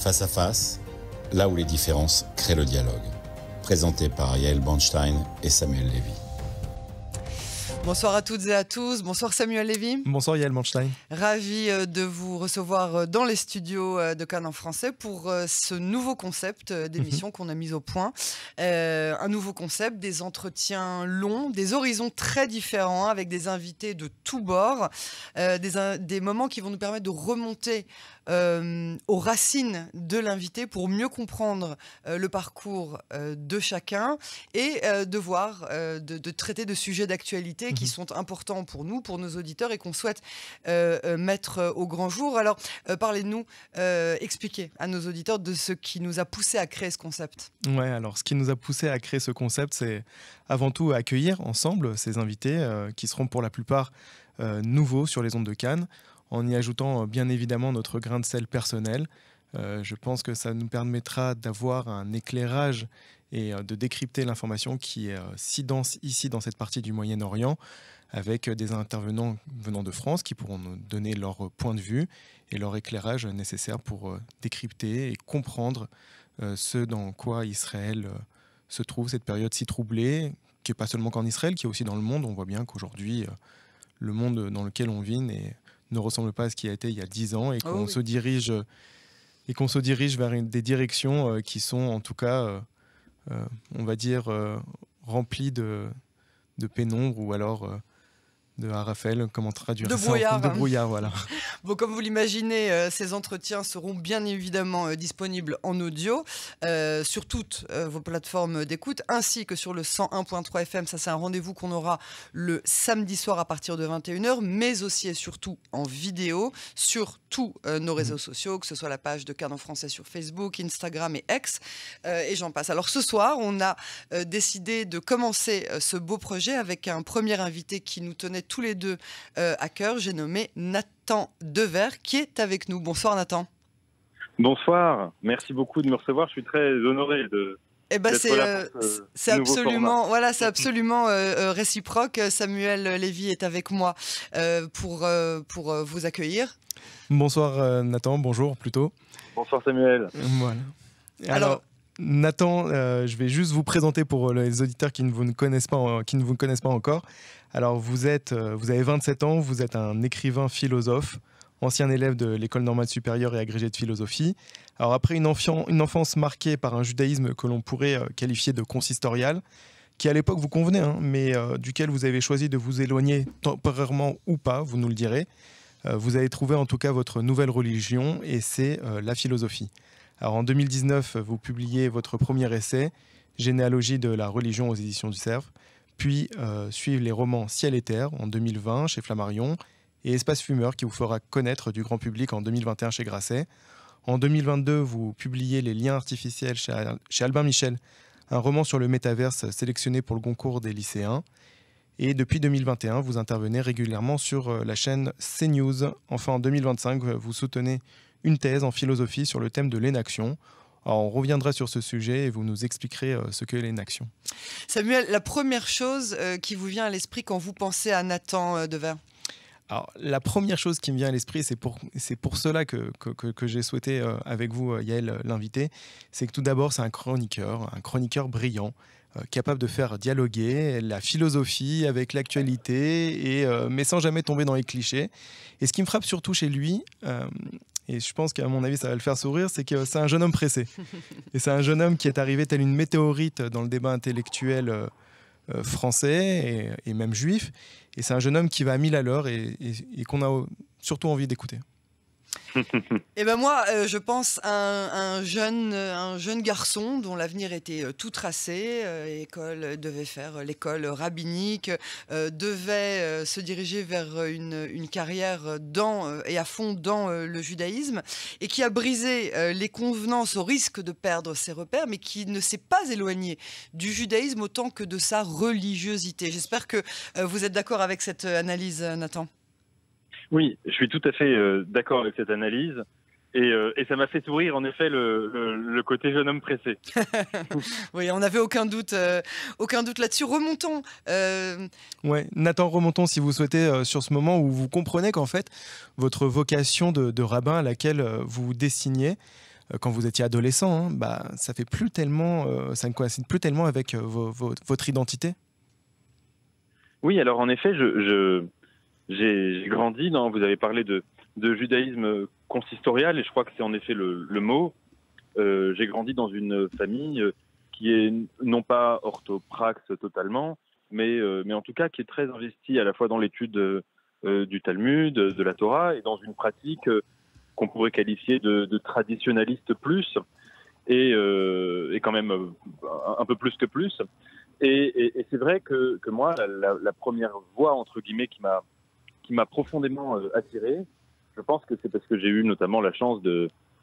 Face à face, là où les différences créent le dialogue. Présenté par Yael Bernstein et Samuel Lévy. Bonsoir à toutes et à tous. Bonsoir Samuel Lévy. Bonsoir Yael Bernstein. Ravi de vous recevoir dans les studios de Cannes en français pour ce nouveau concept d'émission qu'on a mis au point. Un nouveau concept, des entretiens longs, des horizons très différents avec des invités de tous bords, des moments qui vont nous permettre de remonter aux racines de l'invité pour mieux comprendre le parcours de chacun et de traiter de sujets d'actualité qui sont importants pour nous, pour nos auditeurs et qu'on souhaite mettre au grand jour. Alors, parlez-nous, expliquez à nos auditeurs de ce qui nous a poussé à créer ce concept. Ouais, alors ce qui nous a poussé à créer ce concept, c'est avant tout accueillir ensemble ces invités qui seront pour la plupart nouveaux sur les ondes de Cannes, en y ajoutant bien évidemment notre grain de sel personnel. Je pense que ça nous permettra d'avoir un éclairage et de décrypter l'information qui est si dense ici dans cette partie du Moyen-Orient, avec des intervenants venant de France qui pourront nous donner leur point de vue et leur éclairage nécessaire pour décrypter et comprendre ce dans quoi Israël se trouve, cette période si troublée, qui n'est pas seulement qu'en Israël, qui est aussi dans le monde. On voit bien qu'aujourd'hui, le monde dans lequel on vit ne ressemble pas à ce qui a été il y a 10 ans et qu'on se dirige vers des directions qui sont en tout cas, on va dire, remplies de pénombre ou alors de Raphaël, comment traduire ça ? De brouillard, voilà. Bon, comme vous l'imaginez, ces entretiens seront bien évidemment disponibles en audio sur toutes vos plateformes d'écoute, ainsi que sur le 101.3 FM. Ça, c'est un rendez-vous qu'on aura le samedi soir à partir de 21h, mais aussi et surtout en vidéo sur tous nos réseaux sociaux, que ce soit la page de Cannes en français sur Facebook, Instagram et X, et j'en passe. Alors ce soir, on a décidé de commencer ce beau projet avec un premier invité qui nous tenait tous les deux à cœur. J'ai nommé Nathan Dever qui est avec nous. Bonsoir Nathan. Bonsoir, merci beaucoup de me recevoir. Je suis très honoré c'est absolument, c'est absolument réciproque. Samuel Lévy est avec moi pour vous accueillir. Bonsoir Nathan, bonjour plutôt. Bonsoir Samuel. Voilà. Alors Nathan, je vais juste vous présenter pour les auditeurs qui ne vous connaissent pas encore. Alors vous avez 27 ans, vous êtes un écrivain philosophe, ancien élève de l'école normale supérieure et agrégé de philosophie. Alors après une enfance marquée par un judaïsme que l'on pourrait qualifier de consistorial, qui à l'époque vous convenait, mais duquel vous avez choisi de vous éloigner temporairement ou pas, vous nous le direz. Vous avez trouvé en tout cas votre nouvelle religion et c'est la philosophie. Alors en 2019, vous publiez votre premier essai, Généalogie de la religion aux éditions du Cerf, puis suivent les romans Ciel et Terre en 2020 chez Flammarion et Espace Fumeur qui vous fera connaître du grand public en 2021 chez Grasset. En 2022, vous publiez Les liens artificiels chez Albin Michel, un roman sur le métaverse sélectionné pour le concours des lycéens. Et depuis 2021, vous intervenez régulièrement sur la chaîne CNews. Enfin, en 2025, vous soutenez une thèse en philosophie sur le thème de l'énaction. Alors, on reviendra sur ce sujet et vous nous expliquerez ce qu'est l'énaction. Samuel, la première chose qui vous vient à l'esprit quand vous pensez à Nathan Dever ? Alors, la première chose qui me vient à l'esprit, c'est pour cela que j'ai souhaité avec vous, Yael, l'inviter, c'est que tout d'abord, c'est un chroniqueur brillant, capable de faire dialoguer la philosophie avec l'actualité, mais sans jamais tomber dans les clichés. Et ce qui me frappe surtout chez lui, et je pense qu'à mon avis ça va le faire sourire, c'est que c'est un jeune homme pressé. Et c'est un jeune homme qui est arrivé tel une météorite dans le débat intellectuel français et même juif. Et c'est un jeune homme qui va à 1000 à l'heure et qu'on a surtout envie d'écouter. Et ben moi, je pense à un jeune garçon dont l'avenir était tout tracé. Devait faire l'école rabbinique, devait se diriger vers une carrière et à fond dans le judaïsme, et qui a brisé les convenances au risque de perdre ses repères, mais qui ne s'est pas éloigné du judaïsme autant que de sa religiosité. J'espère que vous êtes d'accord avec cette analyse, Nathan. Oui, je suis tout à fait d'accord avec cette analyse. Et ça m'a fait sourire, en effet, le côté jeune homme pressé. Oui, on n'avait aucun doute là-dessus. Remontons. Ouais, Nathan, remontons, si vous souhaitez, sur ce moment où vous comprenez qu'en fait, votre vocation de rabbin à laquelle vous vous destiniez, quand vous étiez adolescent, hein, ça fait plus tellement, ça ne coïncide plus tellement avec votre identité. Oui, alors en effet, j'ai grandi dans. Vous avez parlé de judaïsme consistorial, et je crois que c'est en effet le mot. J'ai grandi dans une famille qui est non pas orthopraxe totalement, mais en tout cas qui est très investie à la fois dans l'étude du Talmud, de la Torah, et dans une pratique qu'on pourrait qualifier de traditionnaliste plus, et quand même un peu plus que plus. Et c'est vrai que moi, la première voie, entre guillemets, qui m'a profondément attiré, je pense que c'est parce que j'ai eu notamment la chance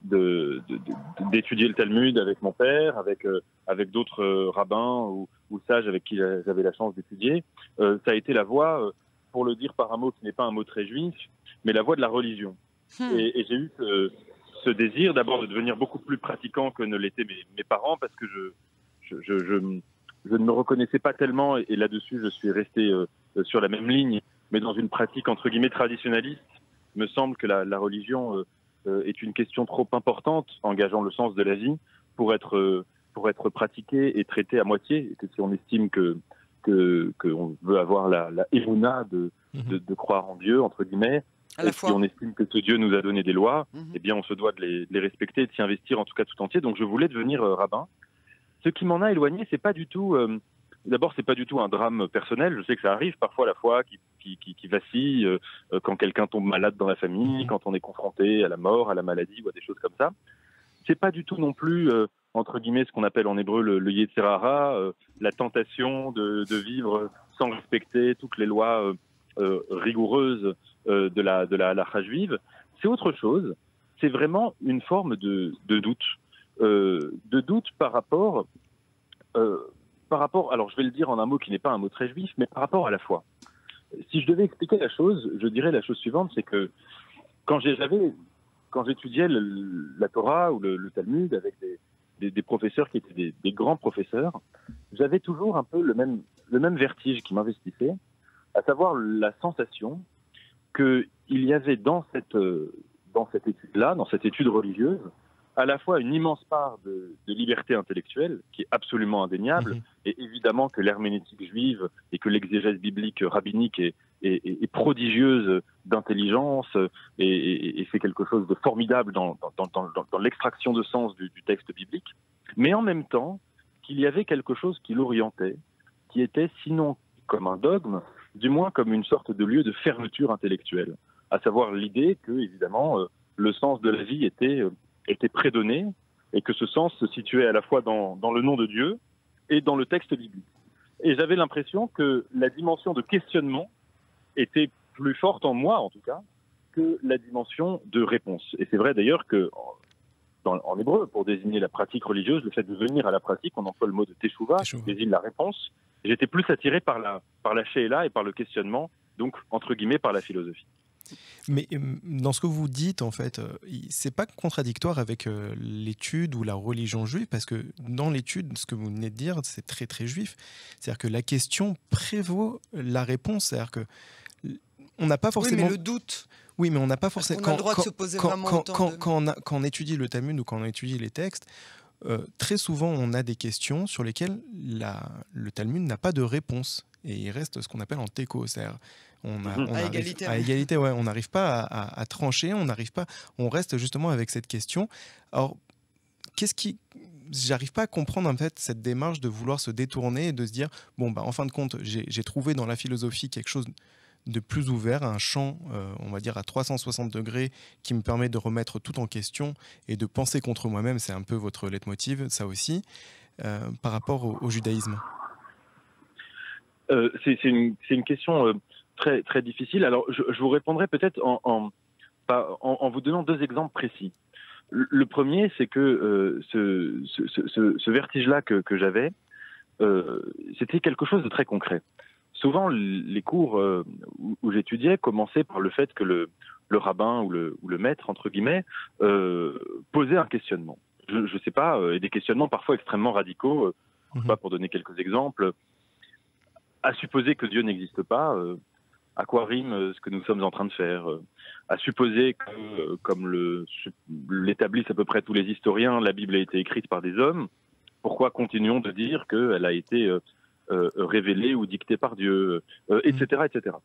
d'étudier le Talmud avec mon père, avec d'autres rabbins ou sages avec qui j'avais la chance d'étudier. Ça a été la voie, pour le dire par un mot qui n'est pas un mot très juif, mais la voie de la religion. Et j'ai eu ce désir d'abord de devenir beaucoup plus pratiquant que ne l'étaient mes parents, parce que je ne me reconnaissais pas tellement, et là-dessus je suis resté sur la même ligne, mais dans une pratique entre guillemets traditionnaliste. Il me semble que la religion est une question trop importante, engageant le sens de la vie, pour être pratiquée et traitée à moitié, et que si on estime qu'on veut avoir la émouna de croire en Dieu, entre guillemets, et si on estime que ce Dieu nous a donné des lois, eh bien on se doit de les respecter et de s'y investir en tout cas tout entier. Donc je voulais devenir rabbin. Ce qui m'en a éloigné, c'est pas du tout. D'abord, c'est pas du tout un drame personnel. Je sais que ça arrive parfois, la foi qui vacille, quand quelqu'un tombe malade dans la famille, quand on est confronté à la mort, à la maladie ou à des choses comme ça. C'est pas du tout non plus, entre guillemets, ce qu'on appelle en hébreu le yetzer hara, la tentation de vivre sans respecter toutes les lois rigoureuses de la halakha juive. C'est autre chose. C'est vraiment une forme de doute. De doute par rapport, alors je vais le dire en un mot qui n'est pas un mot très juif, mais par rapport à la foi. Si je devais expliquer la chose, je dirais la chose suivante, c'est que quand j'étudiais la Torah ou le Talmud avec des professeurs qui étaient des grands professeurs, j'avais toujours un peu le même vertige qui m'investissait, à savoir la sensation qu'il y avait dans cette étude-là, dans cette étude religieuse, à la fois une immense part de liberté intellectuelle, qui est absolument indéniable, et évidemment que l'herméneutique juive et que l'exégèse biblique rabbinique est prodigieuse d'intelligence, et fait quelque chose de formidable dans l'extraction de sens du texte biblique, mais en même temps qu'il y avait quelque chose qui l'orientait, qui était sinon comme un dogme, du moins comme une sorte de lieu de fermeture intellectuelle, à savoir l'idée que, évidemment, le sens de la vie était prédonné, et que ce sens se situait à la fois dans le nom de Dieu et dans le texte biblique. Et j'avais l'impression que la dimension de questionnement était plus forte en moi, en tout cas, que la dimension de réponse. Et c'est vrai d'ailleurs que, en hébreu, pour désigner la pratique religieuse, le fait de venir à la pratique, on emploie le mot de teshuva, qui désigne la réponse. J'étais plus attiré par la she'ela et par le questionnement, donc, entre guillemets, par la philosophie. Mais dans ce que vous dites, en fait, c'est pas contradictoire avec l'étude ou la religion juive, parce que dans l'étude, ce que vous venez de dire, c'est très très juif. C'est-à-dire que la question prévaut la réponse. C'est-à-dire que on n'a pas forcément. Oui, mais le doute. Oui, mais on n'a pas forcément. On a le droit de se poser vraiment quand on étudie le Talmud ou quand on étudie les textes, très souvent on a des questions sur lesquelles le Talmud n'a pas de réponse. Et il reste ce qu'on appelle en téko, c'est-à-dire à égalité, ouais, on n'arrive pas à trancher, on reste justement avec cette question. Alors, j'arrive pas à comprendre en fait cette démarche de vouloir se détourner et de se dire bon en fin de compte j'ai trouvé dans la philosophie quelque chose de plus ouvert, un champ on va dire à 360 degrés qui me permet de remettre tout en question et de penser contre moi-même. C'est un peu votre leitmotiv, ça aussi, par rapport au judaïsme. C'est une question très, très difficile. Alors, je vous répondrai peut-être en vous donnant deux exemples précis. Le premier, c'est que ce vertige-là que j'avais, c'était quelque chose de très concret. Souvent, les cours où j'étudiais commençaient par le fait que le rabbin ou le maître, entre guillemets, posait un questionnement. Je sais pas, et des questionnements parfois extrêmement radicaux. Pas pour donner quelques exemples. À supposer que Dieu n'existe pas, à quoi rime ce que nous sommes en train de faire, à supposer que, comme l'établissent à peu près tous les historiens, la Bible a été écrite par des hommes. Pourquoi continuons de dire qu'elle a été révélée ou dictée par Dieu, etc., etc.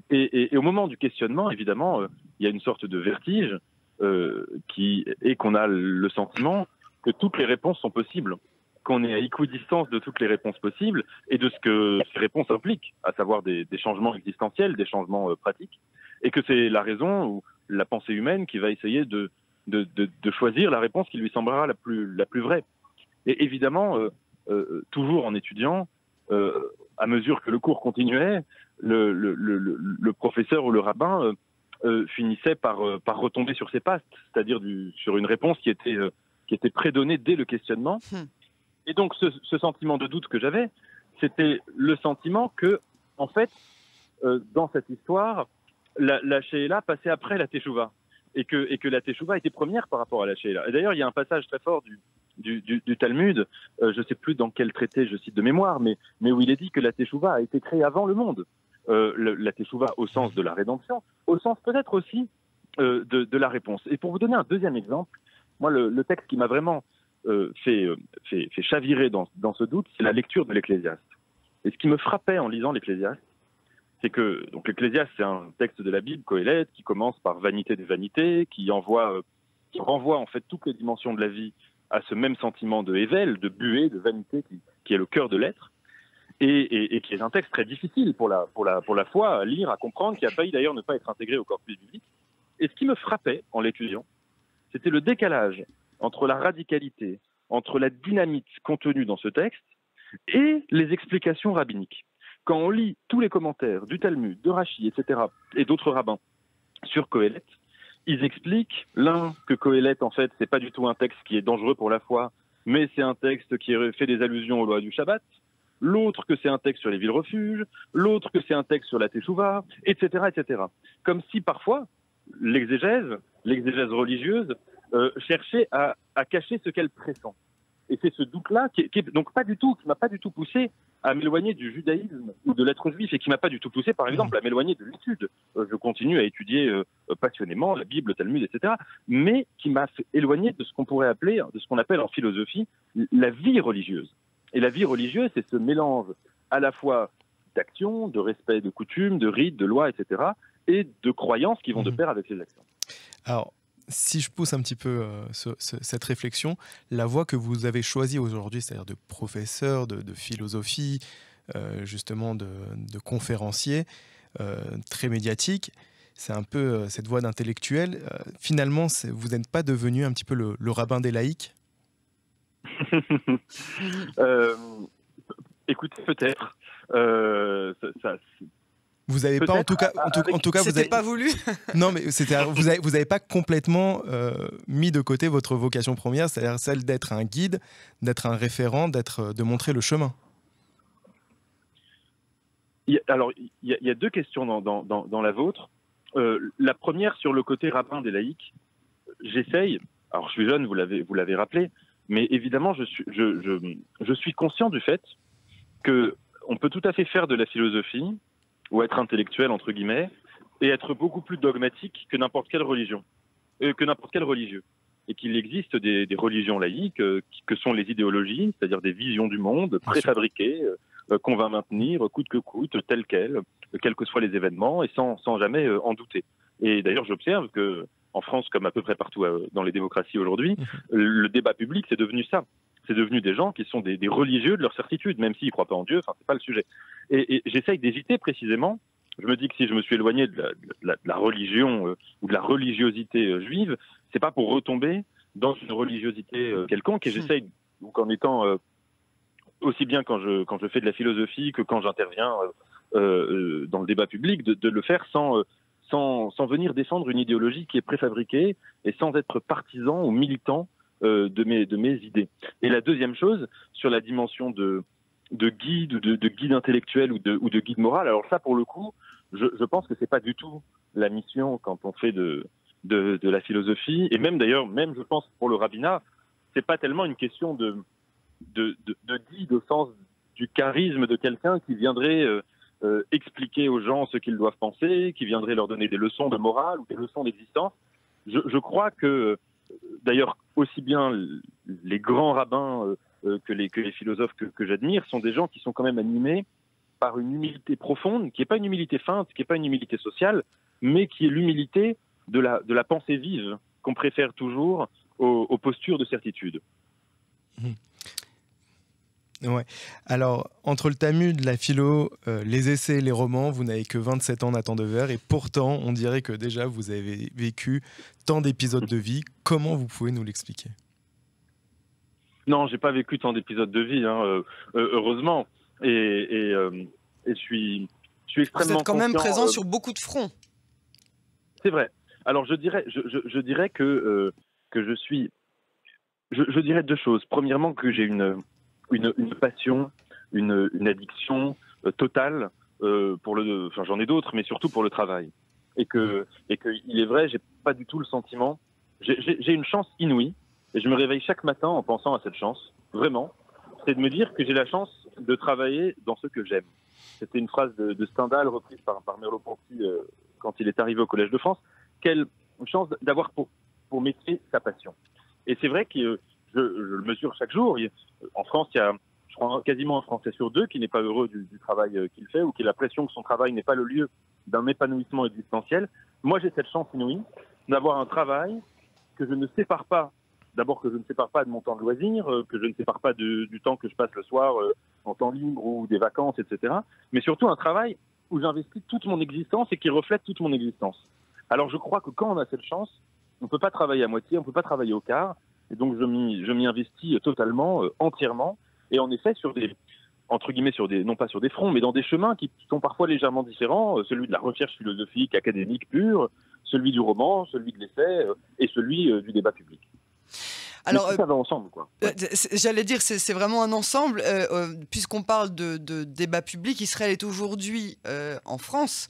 Et au moment du questionnement, évidemment, il y a une sorte de vertige et qu'on a le sentiment que toutes les réponses sont possibles, qu'on est à équidistance de toutes les réponses possibles et de ce que ces réponses impliquent, à savoir des changements existentiels, des changements pratiques, et que c'est la raison ou la pensée humaine qui va essayer de choisir la réponse qui lui semblera la plus vraie. Et évidemment, toujours en étudiant, à mesure que le cours continuait, le professeur ou le rabbin finissait par retomber sur ses pattes, c'est-à-dire sur une réponse qui était prédonnée dès le questionnement. Et donc ce sentiment de doute que j'avais, c'était le sentiment que, en fait, dans cette histoire, la Sheila passait après la Teshuvah, et que la Teshuvah était première par rapport à la Sheila. Et d'ailleurs, il y a un passage très fort du Talmud, je ne sais plus dans quel traité je cite de mémoire, mais où il est dit que la Teshuvah a été créée avant le monde. La Teshuvah au sens de la rédemption, au sens peut-être aussi de la réponse. Et pour vous donner un deuxième exemple, moi, le texte qui m'a vraiment fait chavirer dans ce doute, c'est la lecture de l'Ecclésiaste. Et ce qui me frappait en lisant l'Ecclésiaste, c'est que donc l'Ecclésiaste, c'est un texte de la Bible, Qoéleth, qui commence par vanité des vanités, qui renvoie en fait toutes les dimensions de la vie à ce même sentiment de Hével, de buée, de vanité, qui est le cœur de l'être, et qui est un texte très difficile pour la foi à lire, à comprendre, qui a failli d'ailleurs ne pas être intégré au corpus biblique. Et ce qui me frappait en l'étudiant, c'était le décalage entre la radicalité, entre la dynamite contenue dans ce texte et les explications rabbiniques. Quand on lit tous les commentaires du Talmud, de Rashi, etc., et d'autres rabbins sur Qoéleth, ils expliquent, l'un, que Qoéleth, en fait, c'est pas du tout un texte qui est dangereux pour la foi, mais c'est un texte qui fait des allusions aux lois du Shabbat, l'autre que c'est un texte sur les villes refuges, l'autre que c'est un texte sur la Teshuvah, etc., etc. Comme si parfois, l'exégèse religieuse, cherchait à cacher ce qu'elle pressent. Et c'est ce doute-là qui m'a pas du tout poussé à m'éloigner du judaïsme ou de l'être juif, et qui m'a pas du tout poussé, par exemple, à m'éloigner de l'étude. Je continue à étudier passionnément la Bible, le Talmud, etc., mais qui m'a éloigné de ce qu'on pourrait appeler, de ce qu'on appelle en philosophie, la vie religieuse. Et la vie religieuse, c'est ce mélange à la fois d'action, de respect de coutumes, de rites, de lois, etc., et de croyances qui vont de pair avec ces actions. Alors, si je pousse un petit peu cette réflexion, la voie que vous avez choisie aujourd'hui, c'est-à-dire de professeur, de philosophie, justement de conférencier, très médiatique, c'est un peu cette voie d'intellectuel. Finalement, vous n'êtes pas devenu un petit peu le rabbin des laïcs? Écoutez, peut-être. Vous n'avez pas, en tout cas, vous avez pas voulu. Non, mais vous n'avez pas complètement mis de côté votre vocation première, c'est-à-dire celle d'être un guide, d'être un référent, de montrer le chemin. Alors, il y a deux questions dans la vôtre. La première, sur le côté rabbin des laïcs, j'essaye. Alors, je suis jeune, vous l'avez rappelé, mais évidemment, je suis conscient du fait que on peut tout à fait faire de la philosophie ou être intellectuel, entre guillemets, et être beaucoup plus dogmatique que n'importe quelle religion, que n'importe quel religieux. Et qu'il existe des religions laïques que sont les idéologies, c'est-à-dire des visions du monde préfabriquées, qu'on va maintenir coûte que coûte, telles quelles que soient les événements, et sans jamais en douter. Et d'ailleurs, j'observe que en France, comme à peu près partout dans les démocraties aujourd'hui, le débat public, c'est devenu ça. C'est devenu des gens qui sont des religieux de leur certitude, même s'ils ne croient pas en Dieu, enfin, c'est pas le sujet. Et j'essaye d'éviter précisément, je me dis que si je me suis éloigné de la religion ou de la religiosité juive, c'est pas pour retomber dans une religiosité quelconque, et j'essaye, donc en étant aussi bien quand je fais de la philosophie que quand j'interviens dans le débat public, de le faire sans venir défendre une idéologie qui est préfabriquée et sans être partisan ou militant de mes idées. Et la deuxième chose, sur la dimension de guide ou de guide intellectuel ou de guide moral, alors ça, pour le coup, je pense que c'est pas du tout la mission quand on fait de la philosophie, et même d'ailleurs, je pense pour le rabbinat, c'est pas tellement une question de guide au sens du charisme de quelqu'un qui viendrait expliquer aux gens ce qu'ils doivent penser, qui viendrait leur donner des leçons de morale ou des leçons d'existence. Je crois que, d'ailleurs, aussi bien les grands rabbins que les philosophes que j'admire sont des gens qui sont quand même animés par une humilité profonde, qui n'est pas une humilité feinte, qui n'est pas une humilité sociale, mais qui est l'humilité de la pensée vive, qu'on préfère toujours aux postures de certitude. Ouais. Alors, entre le Talmud, la philo, les essais, les romans, vous n'avez que 27 ans, Nathan Dever, et pourtant, on dirait que déjà, vous avez vécu tant d'épisodes de vie. Comment vous pouvez nous l'expliquer ? Non, j'ai pas vécu tant d'épisodes de vie, hein, heureusement. Et je suis extrêmement Vous êtes quand même conscient, présent sur beaucoup de fronts. C'est vrai. Alors, je dirais que je suis... Je dirais deux choses. Premièrement, que j'ai une passion, une addiction totale enfin j'en ai d'autres, mais surtout pour le travail. Et que il est vrai, j'ai pas du tout le sentiment. J'ai une chance inouïe, et je me réveille chaque matin en pensant à cette chance. Vraiment, c'est de me dire que j'ai la chance de travailler dans ce que j'aime. C'était une phrase de Stendhal reprise par Merleau-Ponty quand il est arrivé au Collège de France. Quelle chance d'avoir pour métier sa passion. Et c'est vrai que je le mesure chaque jour. En France, il y a, je crois, quasiment un Français sur deux qui n'est pas heureux du travail qu'il fait, ou qui a l'impression que son travail n'est pas le lieu d'un épanouissement existentiel. Moi, j'ai cette chance inouïe d'avoir un travail que je ne sépare pas. D'abord, que je ne sépare pas de mon temps de loisir, que je ne sépare pas du temps que je passe le soir en temps libre ou des vacances, etc. Mais surtout un travail où j'investis toute mon existence et qui reflète toute mon existence. Alors, je crois que quand on a cette chance, on ne peut pas travailler à moitié, on ne peut pas travailler au quart. Et donc, je m'y investis totalement, entièrement. Et en effet, entre guillemets, non pas sur des fronts, mais dans des chemins qui sont parfois légèrement différents. Celui de la recherche philosophique, académique pure, celui du roman, celui de l'essai et celui du débat public. Alors, ça va ensemble, quoi. Ouais. J'allais dire, c'est vraiment un ensemble. Puisqu'on parle de débat public, Israël est aujourd'hui en France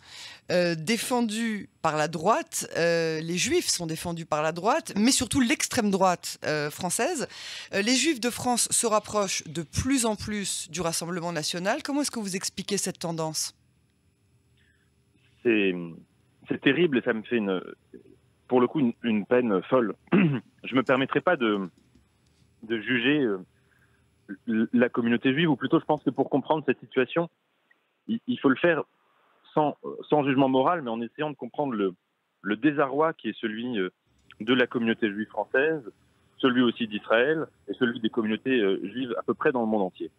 défendu par la droite. Les Juifs sont défendus par la droite, mais surtout l'extrême droite française. Les Juifs de France se rapprochent de plus en plus du Rassemblement national. Comment est-ce que vous expliquez cette tendance ? C'est terrible et ça me fait pour le coup une peine folle. Je ne me permettrai pas de juger la communauté juive, ou plutôt je pense que pour comprendre cette situation, il faut le faire sans jugement moral, mais en essayant de comprendre le désarroi qui est celui de la communauté juive française, celui aussi d'Israël et celui des communautés juives à peu près dans le monde entier.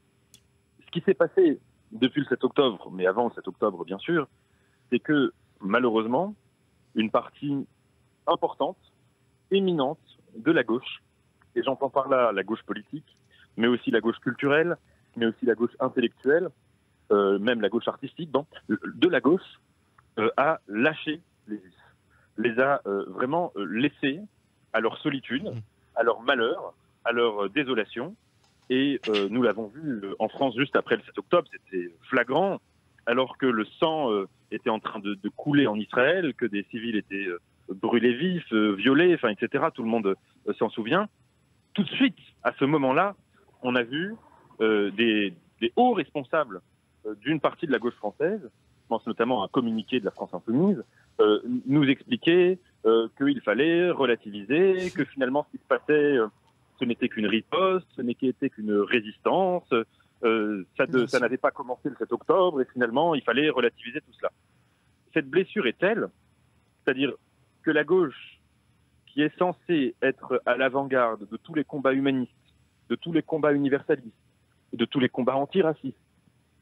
Ce qui s'est passé depuis le 7 octobre, mais avant le 7 octobre bien sûr, c'est que malheureusement, une partie importante, éminente de la gauche, et j'entends par là la gauche politique, mais aussi la gauche culturelle, mais aussi la gauche intellectuelle, même la gauche artistique, de la gauche, a lâché les Juifs, les a vraiment laissés à leur solitude, à leur malheur, à leur désolation, et nous l'avons vu en France juste après le 7 octobre, c'était flagrant, alors que le sang était en train de couler en Israël, que des civils étaient brûlés vifs, violés, enfin, etc. Tout le monde s'en souvient. Tout de suite, à ce moment-là, on a vu des hauts responsables d'une partie de la gauche française, je pense notamment à un communiqué de la France Insoumise, nous expliquer qu'il fallait relativiser, que finalement ce qui se passait, ce n'était qu'une riposte, ce n'était qu'une résistance, ça n'avait pas commencé le 7 octobre et finalement il fallait relativiser tout cela. Cette blessure est telle, c'est-à-dire que la gauche, qui est censée être à l'avant-garde de tous les combats humanistes, de tous les combats universalistes, de tous les combats antiracistes,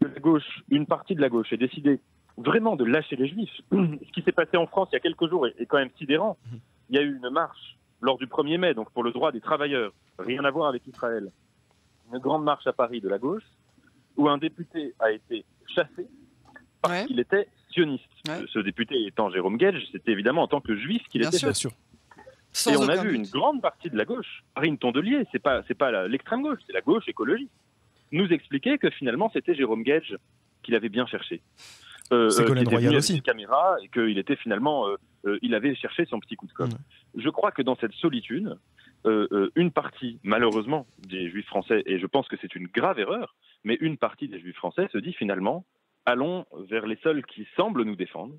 que la gauche, une partie de la gauche, ait décidé vraiment de lâcher les Juifs. Ce qui s'est passé en France il y a quelques jours est quand même sidérant. Il y a eu une marche lors du 1er mai, donc pour le droit des travailleurs, rien à voir avec Israël, une grande marche à Paris de la gauche, où un député a été chassé parce qu'il était sioniste. Ce député étant Jérôme Guedj, c'était évidemment en tant que juif qu'il était chassé. Et on a vu une grande partie de la gauche, Marine Tondelier, c'est pas l'extrême gauche, c'est la gauche écologiste, nous expliquer que finalement c'était Jérôme Guedj qu'il avait bien cherché. Ségolène Royal aussi. Une caméra et qu'il était finalement, il avait cherché son petit coup de com'. Je crois que dans cette solitude, une partie, malheureusement, des Juifs français, et je pense que c'est une grave erreur, mais une partie des Juifs français se dit finalement, allons vers les seuls qui semblent nous défendre.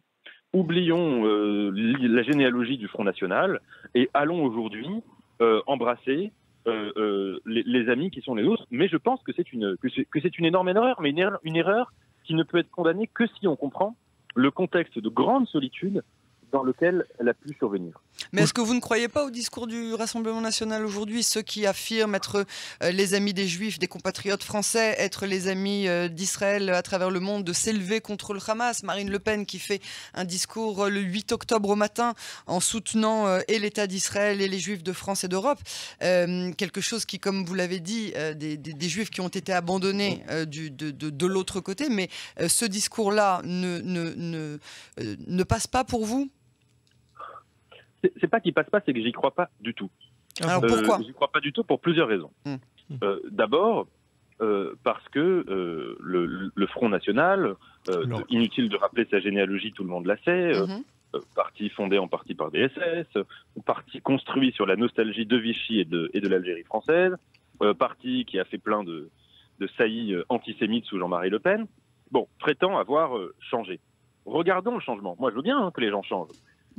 Oublions la généalogie du Front National et allons aujourd'hui embrasser les amis qui sont les nôtres. Mais je pense que c'est une énorme erreur, mais une erreur qui ne peut être condamnée que si on comprend le contexte de grande solitude dans lequel elle a pu survenir. Mais est-ce que vous ne croyez pas au discours du Rassemblement national aujourd'hui, ceux qui affirment être les amis des Juifs, des compatriotes français, être les amis d'Israël à travers le monde, de s'élever contre le Hamas? Marine Le Pen qui fait un discours le 8 octobre au matin en soutenant et l'État d'Israël et les Juifs de France et d'Europe. Quelque chose qui, comme vous l'avez dit, des Juifs qui ont été abandonnés de l'autre côté. Mais ce discours-là ne passe pas pour vous? C'est pas qu'il passe pas, c'est que j'y crois pas du tout. Alors pourquoi? J'y crois pas du tout pour plusieurs raisons. D'abord, parce que le Front National, inutile de rappeler sa généalogie, tout le monde la sait, parti fondé en partie par des SS, parti construit sur la nostalgie de Vichy et de l'Algérie française, parti qui a fait plein de saillies antisémites sous Jean-Marie Le Pen, prétend avoir changé. Regardons le changement. Moi, je veux bien que les gens changent.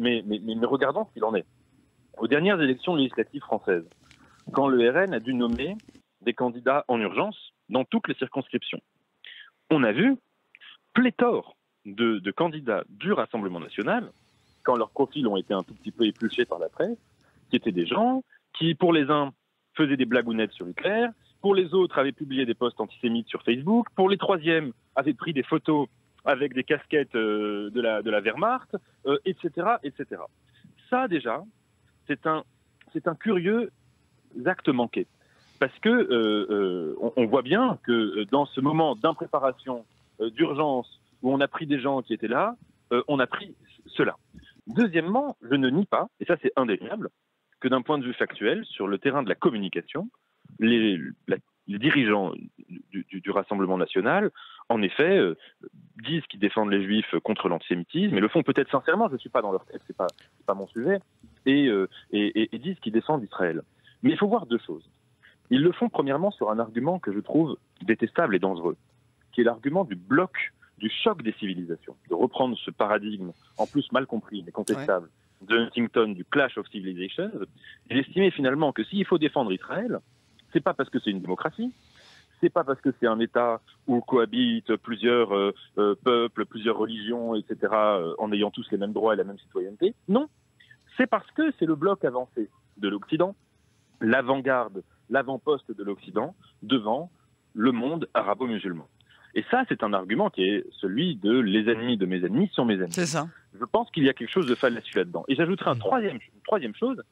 Mais regardons ce qu'il en est. Aux dernières élections législatives françaises, quand le RN a dû nommer des candidats en urgence dans toutes les circonscriptions, on a vu pléthore de candidats du Rassemblement national, quand leurs profils ont été un tout petit peu épluchés par la presse, qui étaient des gens qui, pour les uns, faisaient des blagounettes sur Hitler, pour les autres, avaient publié des posts antisémites sur Facebook, pour les troisièmes, avaient pris des photos avec des casquettes de la Wehrmacht, etc., etc. Ça, déjà, c'est un curieux acte manqué. Parce que on voit bien que dans ce moment d'impréparation, d'urgence, où on a pris des gens qui étaient là, on a pris cela. Deuxièmement, je ne nie pas, et ça c'est indéniable, que d'un point de vue factuel, sur le terrain de la communication, les dirigeants du Rassemblement national, en effet, disent qu'ils défendent les Juifs contre l'antisémitisme, et le font peut-être sincèrement, je ne suis pas dans leur tête, c'est pas mon sujet, et disent qu'ils défendent Israël. Mais il faut voir deux choses. Ils le font premièrement sur un argument que je trouve détestable et dangereux, qui est l'argument du bloc, du choc des civilisations, de reprendre ce paradigme, en plus mal compris, mais contestable, de Huntington, du Clash of Civilizations, et d'estimer finalement que s'il faut défendre Israël, c'est pas parce que c'est une démocratie, c'est pas parce que c'est un État où cohabitent plusieurs peuples, plusieurs religions, etc., en ayant tous les mêmes droits et la même citoyenneté. Non, c'est parce que c'est le bloc avancé de l'Occident, l'avant-garde, l'avant-poste de l'Occident devant le monde arabo-musulman. Et ça, c'est un argument qui est celui de les ennemis de mes ennemis sont mes ennemis. C'est ça. Je pense qu'il y a quelque chose de fallacieux là-dedans. Et j'ajouterai une troisième chose,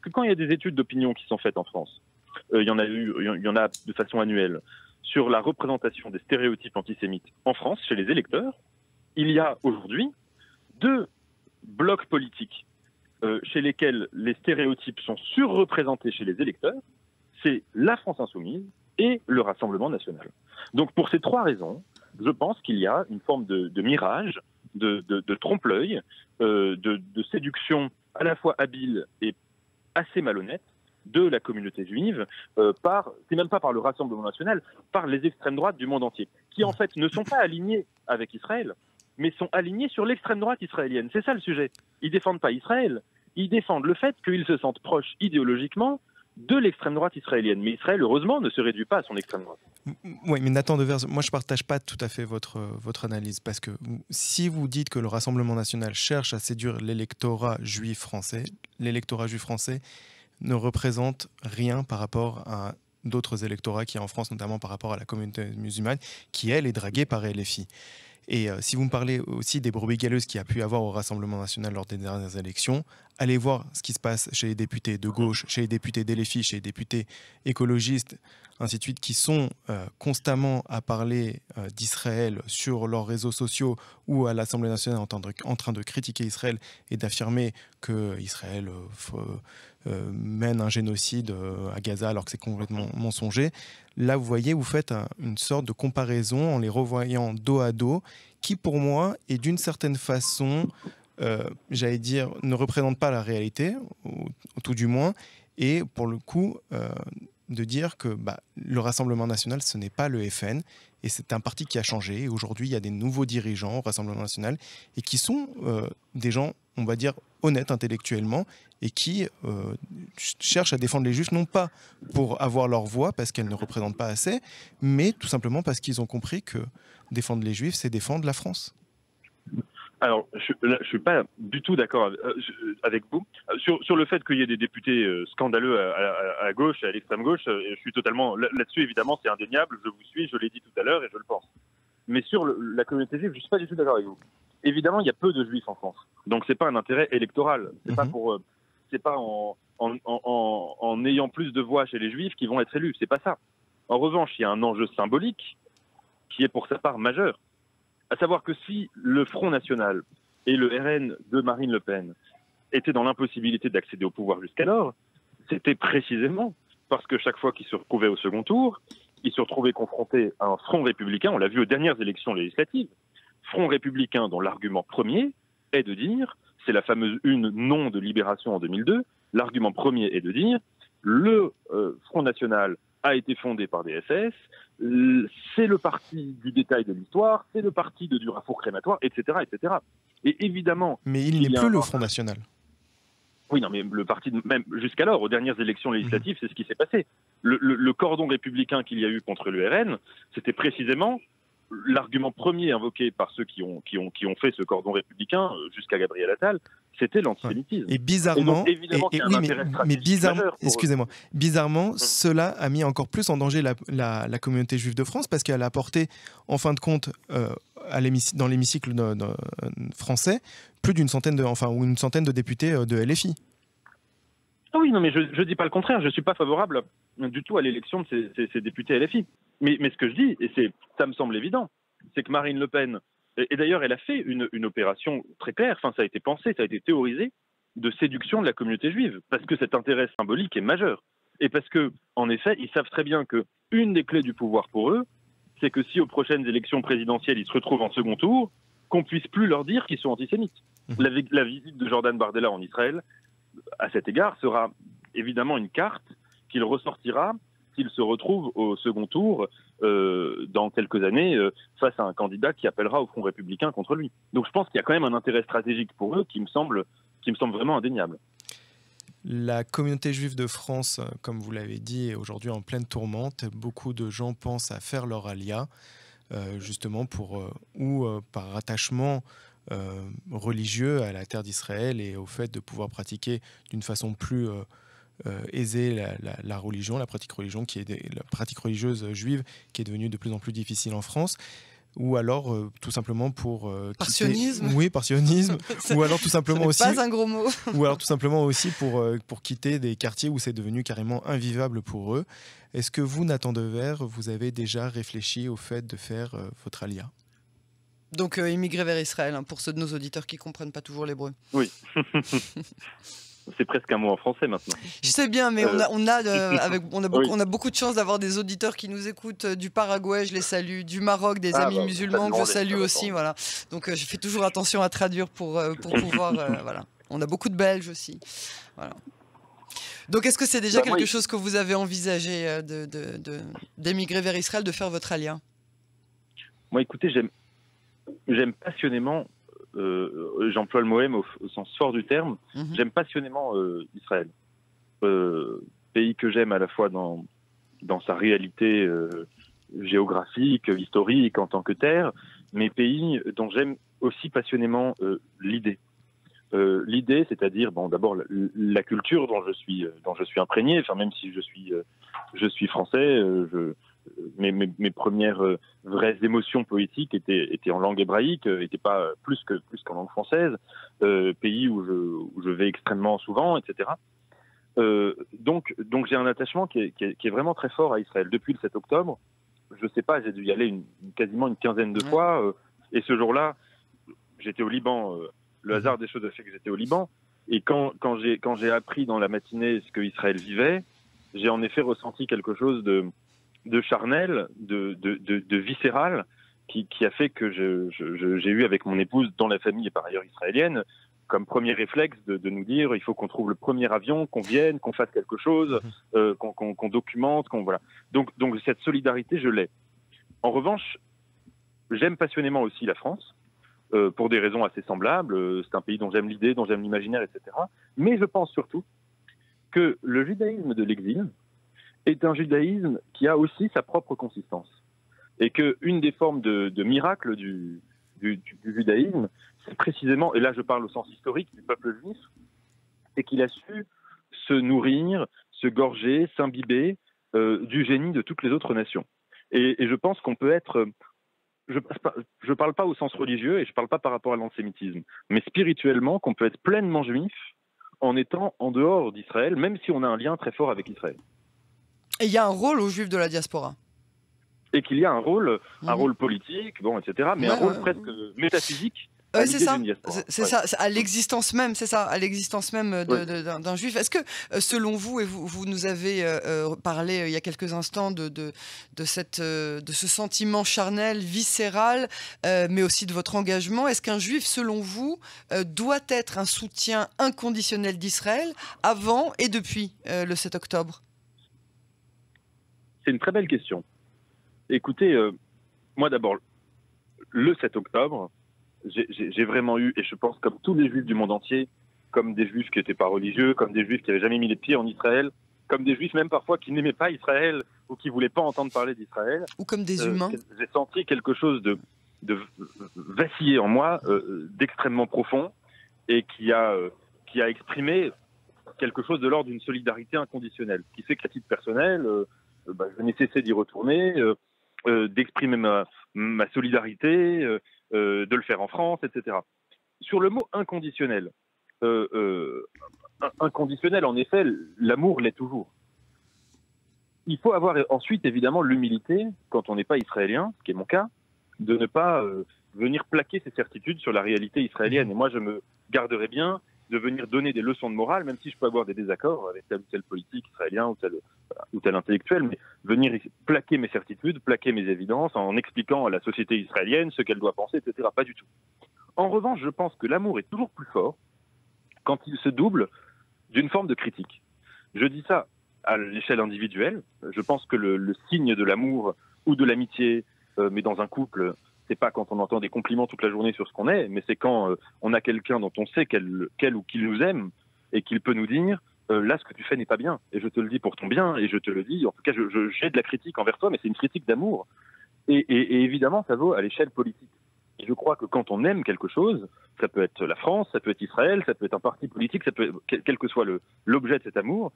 que quand il y a des études d'opinion qui sont faites en France, il y en a de façon annuelle, sur la représentation des stéréotypes antisémites en France, chez les électeurs, il y a aujourd'hui 2 blocs politiques chez lesquels les stéréotypes sont surreprésentés chez les électeurs, c'est la France insoumise et le Rassemblement national. Donc pour ces 3 raisons, je pense qu'il y a une forme de mirage, de trompe-l'œil, de séduction à la fois habile et assez malhonnête de la communauté juive, c'est même pas par le Rassemblement national, par les extrêmes droites du monde entier, qui en fait ne sont pas alignés avec Israël, mais sont alignés sur l'extrême droite israélienne. C'est ça le sujet. Ils défendent pas Israël, ils défendent le fait qu'ils se sentent proches idéologiquement de l'extrême droite israélienne. Mais Israël, heureusement, ne se réduit pas à son extrême droite. Oui, mais Nathan Devers, moi je ne partage pas tout à fait votre analyse, parce que si vous dites que le Rassemblement national cherche à séduire l'électorat juif français ne représente rien par rapport à d'autres électorats qui y a en France, notamment par rapport à la communauté musulmane, qui elle est draguée par LFI. Et si vous me parlez aussi des brebis galeuses qu'il y a pu avoir au Rassemblement national lors des dernières élections, allez voir ce qui se passe chez les députés de gauche, chez les députés d'LFI, chez les députés écologistes, ainsi de suite, qui sont constamment à parler d'Israël sur leurs réseaux sociaux ou à l'Assemblée nationale en train de critiquer Israël et d'affirmer qu'Israël mène un génocide à Gaza alors que c'est complètement mensonger. Là, vous voyez, vous faites une sorte de comparaison en les revoyant dos à dos, qui pour moi est d'une certaine façon, j'allais dire, ne représente pas la réalité, ou tout du moins, et pour le coup, de dire que le Rassemblement national, ce n'est pas le FN, et c'est un parti qui a changé. Et aujourd'hui, il y a des nouveaux dirigeants au Rassemblement national, et qui sont des gens, on va dire, honnêtes intellectuellement, et qui cherchent à défendre les Juifs, non pas pour avoir leur voix, parce qu'elles ne représentent pas assez, mais tout simplement parce qu'ils ont compris que défendre les Juifs, c'est défendre la France. Alors, je ne suis pas du tout d'accord avec vous. Sur le fait qu'il y ait des députés scandaleux à gauche et à l'extrême gauche, je suis totalement là-dessus, évidemment, c'est indéniable, je vous suis, je l'ai dit tout à l'heure et je le pense. Mais sur la communauté juive, je ne suis pas du tout d'accord avec vous. Évidemment, il y a peu de juifs en France. Donc, ce n'est pas un intérêt électoral. C'est pas en ayant plus de voix chez les juifs qu'ils vont être élus. C'est pas ça. En revanche, il y a un enjeu symbolique qui est pour sa part majeur. À savoir que si le Front National et le RN de Marine Le Pen étaient dans l'impossibilité d'accéder au pouvoir jusqu'alors, c'était précisément parce que chaque fois qu'ils se retrouvaient au second tour, ils se retrouvaient confrontés à un Front républicain, on l'a vu aux dernières élections législatives, Front républicain dont l'argument premier est de dire, c'est la fameuse une non de Libération en 2002, l'argument premier est de dire, le Front National a été fondé par des SS, c'est le parti du détail de l'histoire, c'est le parti de du raffour crématoire, etc., etc. Et évidemment... Mais il n'est plus le Front National. Oui, non, mais le parti, même jusqu'alors, aux dernières élections législatives, c'est ce qui s'est passé. Le cordon républicain qu'il y a eu contre le RN, c'était précisément l'argument premier invoqué par ceux qui ont fait ce cordon républicain jusqu'à Gabriel Attal, c'était l'antisémitisme. Et bizarrement, bizarrement, Mmh. cela a mis encore plus en danger la communauté juive de France, parce qu'elle a apporté, en fin de compte, dans l'hémicycle français, plus d'une centaine de députés de LFI. Ah oui, non, mais je ne dis pas le contraire. Je ne suis pas favorable du tout à l'élection de ces députés LFI. Mais ce que je dis, et ça me semble évident, c'est que Marine Le Pen, et d'ailleurs elle a fait une opération très claire, enfin ça a été pensé, ça a été théorisé, de séduction de la communauté juive, parce que cet intérêt symbolique est majeur. Et parce que, en effet, ils savent très bien qu'une des clés du pouvoir pour eux, c'est que si aux prochaines élections présidentielles ils se retrouvent en second tour, qu'on puisse plus leur dire qu'ils sont antisémites. La visite de Jordan Bardella en Israël, à cet égard, sera évidemment une carte qu'il ressortira s'il se retrouve au second tour dans quelques années face à un candidat qui appellera au Front républicain contre lui. Donc je pense qu'il y a quand même un intérêt stratégique pour eux qui me semble vraiment indéniable. La communauté juive de France, comme vous l'avez dit, est aujourd'hui en pleine tourmente. Beaucoup de gens pensent à faire leur alia, justement par attachement religieux à la terre d'Israël et au fait de pouvoir pratiquer d'une façon plus aisée la religion, la pratique religieuse juive qui est devenue de plus en plus difficile en France. Ou alors tout simplement pour par sionisme. Oui, par sionisme. Ou alors tout simplement aussi. Pas un gros mot. Ou alors tout simplement aussi pour quitter des quartiers où c'est devenu carrément invivable pour eux. Est-ce que vous, Nathan Devers, vous avez déjà réfléchi au fait de faire votre alia? Donc immigrer vers Israël, pour ceux de nos auditeurs qui comprennent pas toujours l'hébreu. Oui. C'est presque un mot en français maintenant. Je sais bien, mais on a beaucoup de chance d'avoir des auditeurs qui nous écoutent du Paraguay, je les salue, du Maroc, des amis musulmans que je salue aussi, voilà. Donc je fais toujours attention à traduire pour pouvoir, voilà. On a beaucoup de Belges aussi, voilà. Donc est-ce que c'est déjà quelque chose que vous avez envisagé d'émigrer vers Israël, de faire votre alia? Moi, écoutez, j'aime passionnément. J'emploie le mot au sens fort du terme. J'aime passionnément Israël. Pays que j'aime à la fois dans sa réalité géographique, historique en tant que terre, mais pays dont j'aime aussi passionnément l'idée. L'idée, c'est-à-dire d'abord la culture dont je suis imprégné. Enfin, même si je suis français, mes premières vraies émotions poétiques étaient en langue hébraïque, n'étaient pas plus qu'en langue française, pays où je vais extrêmement souvent, etc. Donc j'ai un attachement qui est vraiment très fort à Israël. Depuis le 7 octobre, je sais pas, j'ai dû y aller quasiment une quinzaine de fois, et ce jour-là, j'étais au Liban. Le hasard des choses a fait que j'étais au Liban, et quand j'ai appris dans la matinée ce que Israël vivait, j'ai en effet ressenti quelque chose de charnel, de viscéral, qui a fait que j'ai eu avec mon épouse, dans la famille et par ailleurs israélienne, comme premier réflexe de nous dire il faut qu'on trouve le premier avion, qu'on vienne, qu'on fasse quelque chose, qu'on documente, voilà. Donc cette solidarité, je l'ai. En revanche, j'aime passionnément aussi la France, pour des raisons assez semblables. C'est un pays dont j'aime l'idée, dont j'aime l'imaginaire, etc. Mais je pense surtout que le judaïsme de l'exil est un judaïsme qui a aussi sa propre consistance. Et qu'une des formes de miracle du judaïsme, c'est précisément, et là je parle au sens historique du peuple juif, c'est qu'il a su se nourrir, se gorger, s'imbiber du génie de toutes les autres nations. Et je pense qu'on peut être... Je parle pas au sens religieux et je parle pas par rapport à l'antisémitisme, mais spirituellement, qu'on peut être pleinement juif en étant en dehors d'Israël, même si on a un lien très fort avec Israël. Et il y a un rôle aux Juifs de la diaspora. Et qu'il y a un rôle politique, bon, etc., mais un rôle presque métaphysique. C'est ça, c'est ça, à l'existence même, c'est ça, à l'existence même d'un juif. Est-ce que, selon vous, et vous nous avez parlé il y a quelques instants de ce sentiment charnel, viscéral, mais aussi de votre engagement, est-ce qu'un juif, selon vous, doit être un soutien inconditionnel d'Israël avant et depuis le 7 octobre ? C'est une très belle question. Écoutez, moi d'abord, le 7 octobre, j'ai vraiment eu, et je pense comme tous les juifs du monde entier, comme des juifs qui n'étaient pas religieux, comme des juifs qui n'avaient jamais mis les pieds en Israël, comme des juifs même parfois qui n'aimaient pas Israël ou qui ne voulaient pas entendre parler d'Israël. Ou comme des humains. J'ai senti quelque chose de vaciller en moi, d'extrêmement profond, et qui a exprimé quelque chose de l'ordre d'une solidarité inconditionnelle, qui fait qu'à titre personnel, je n'ai cessé d'y retourner, d'exprimer ma solidarité, de le faire en France, etc. Sur le mot inconditionnel, inconditionnel, en effet, l'amour l'est toujours. Il faut avoir ensuite, évidemment, l'humilité, quand on n'est pas israélien, ce qui est mon cas, de ne pas venir plaquer ses certitudes sur la réalité israélienne. Et moi, je me garderais bien de venir donner des leçons de morale, même si je peux avoir des désaccords avec tel ou tel politique israélien ou tel intellectuel, mais venir plaquer mes certitudes, plaquer mes évidences en expliquant à la société israélienne ce qu'elle doit penser, etc. Pas du tout. En revanche, je pense que l'amour est toujours plus fort quand il se double d'une forme de critique. Je dis ça à l'échelle individuelle. Je pense que le signe de l'amour ou de l'amitié, mais dans un couple, c'est pas quand on entend des compliments toute la journée sur ce qu'on est, mais c'est quand on a quelqu'un dont on sait qu'elle ou qu'il nous aime et qu'il peut nous dire là, ce que tu fais n'est pas bien. Et je te le dis pour ton bien, et je te le dis. En tout cas, j'ai de la critique envers toi, mais c'est une critique d'amour. Et évidemment, ça vaut à l'échelle politique. Et je crois que quand on aime quelque chose, ça peut être la France, ça peut être Israël, ça peut être un parti politique, ça peut être, quel que soit l'objet de cet amour,